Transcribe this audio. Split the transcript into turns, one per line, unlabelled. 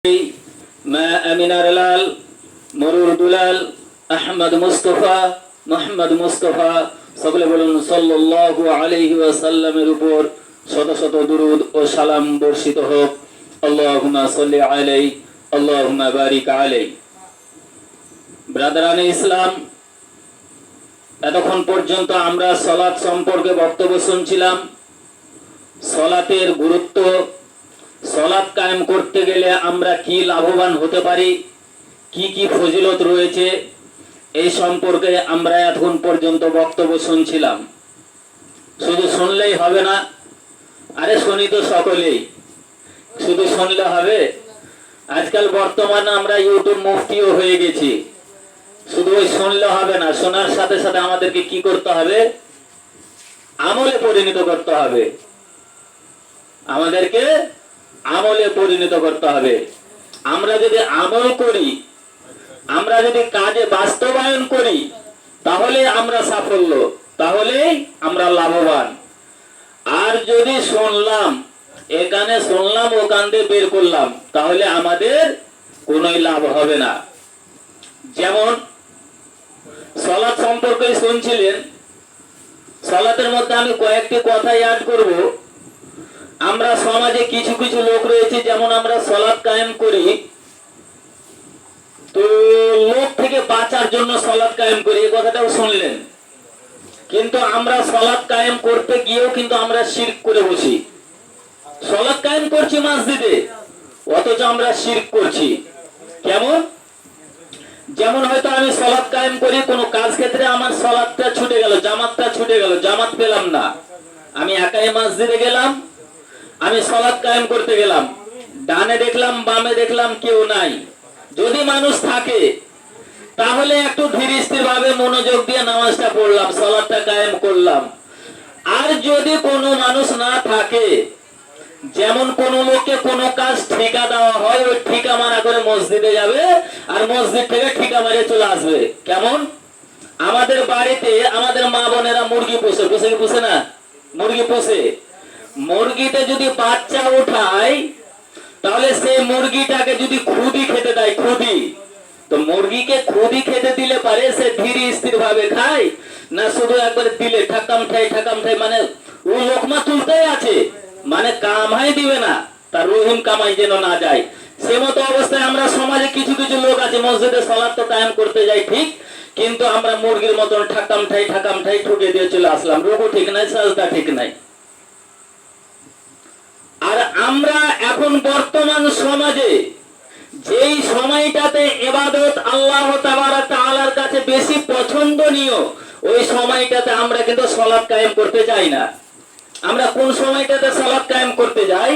মা আমিনার লাল মরুর দুলাল আহমদ মুস্তফা মোহাম্মদ মুস্তফা সকলে বলুন সাল্লাল্লাহু আলাইহি ওয়াসাল্লামের উপর শত শত দুরূদ ও সালাম বর্ষিত হোক। আল্লাহুম্মা সাল্লি আলাইহি আল্লাহুম্মা বারিক আলাইহি। ব্রাদারানে ইসলাম, এতক্ষণ পর্যন্ত আমরা সালাত সম্পর্কে বক্তব্য শুনছিলাম। সালাতের গুরুত্ব, সালাত কায়েম করতে গেলে আমরা কি লাভবান হতে পারি, কি কি ফজিলত রয়েছে, এই সম্পর্কে আমরা এতক্ষণ পর্যন্ত বক্তব্য শুনছিলাম। শুধু শুনলেই হবে না, আরে শুনি তো সকলেই, শুধু শুনলে হবে? আজকাল বর্তমানে আমরা ইউটিউব মুফতিও হয়ে গেছি। শুধু ওই শুনলে হবে না, শোনার সাথে সাথে আমাদেরকে কি করতে হবে? আমলে পরিণত করতে হবে। আমাদেরকে আমলে পরিণত করতে হবে। আমরা যদি আমল করি, আমরা যদি কাজে বাস্তবায়ন করি, তাহলে আমরা সাফল্য, তাহলেই আমরা লাভবান। আর যদি শুনলাম, এখানে শুনলাম ওখান দিয়ে বের করলাম, তাহলে আমাদের কোনোই লাভ হবে না। যেমন সালাত সম্পর্কে শুনছিলেন, সালাতের মধ্যে আমি কয়েকটি কথা অ্যাড করব। আমরা সমাজে কিছু কিছু লোক রয়েছে, যেমন আমরা সালাত কায়েম করি, তো লোক থেকে বাঁচার জন্য সালাত কায়েম করি, এই কথাটাও শুনলেন। কিন্তু আমরা সালাত কায়েম করতে গিয়েও কিন্তু আমরা শিরক করে বসি। সালাত কায়েম করছি মসজিদে, অথচ আমরা শিরক করছি। কেমন? যেমন হয়তো আমি সালাত কায়েম করি, কোনো কাজ ক্ষেত্রে আমার সালাতটা ছুটে গেল, জামাতটা ছুটে গেল, জামাত পেলাম না, আমি একাই মসজিদে গেলাম, আমি সালাত কায়েম করতে গেলাম, ডানে দেখলাম বামে দেখলাম কেউ নাই। যদি মানুষ থাকে তাহলে একটু ধীর স্থির ভাবে মনোযোগ দিয়ে নামাজটা পড়লাম, সালাতটা কায়েম করলাম। আর যদি কোনো মানুষ না থাকে, যেমন কোন লোককে কোনো কাজ ঠিকা দেওয়া হয়, ওই ঠিকা মারা করে মসজিদে যাবে আর মসজিদ থেকে ঠিকা মেরে চলে আসবে। কেমন? আমাদের বাড়িতে আমাদের মা বোনেরা মুরগি পোষে, পোষে না? মুরগি পোষে। মুরগিতে যদি বাচ্চা উঠায়, তাহলে সেই মুরগিটাকে যদি খুদি খেতে দেয়, খুদি, তো মুরগিকে খুদি খেতে দিলে পারে সে ধীর স্থির ভাবে খায় না? শুধু একবার দিলে ঠাকাম ঠাই, মানে ও লোকমা তুলতেই আছে, মানে কামাই দিবে না, তার রহিম কামাই যেন না যায়। সে মতো অবস্থায় আমরা সমাজে কিছু কিছু লোক আছে, মসজিদে সালাত তো কায়েম করতে যাই ঠিক, কিন্তু আমরা মুরগির মতন ঠাকাম ঠাই ঠুকে দিয়ে চলে আসলাম। রুকু ঠিক নাই, সাজদা ঠিক নাই। আর আমরা এখন বর্তমান সমাজে যেই সময়টাতে ইবাদত আল্লাহ তাবারক তাআলার কাছে বেশি পছন্দনীয়, ওই সময়টাতে আমরা কিন্তু সালাত কায়েম করতে যাই না। আমরা কোন সময়টাতে সালাত কায়েম করতে যাই?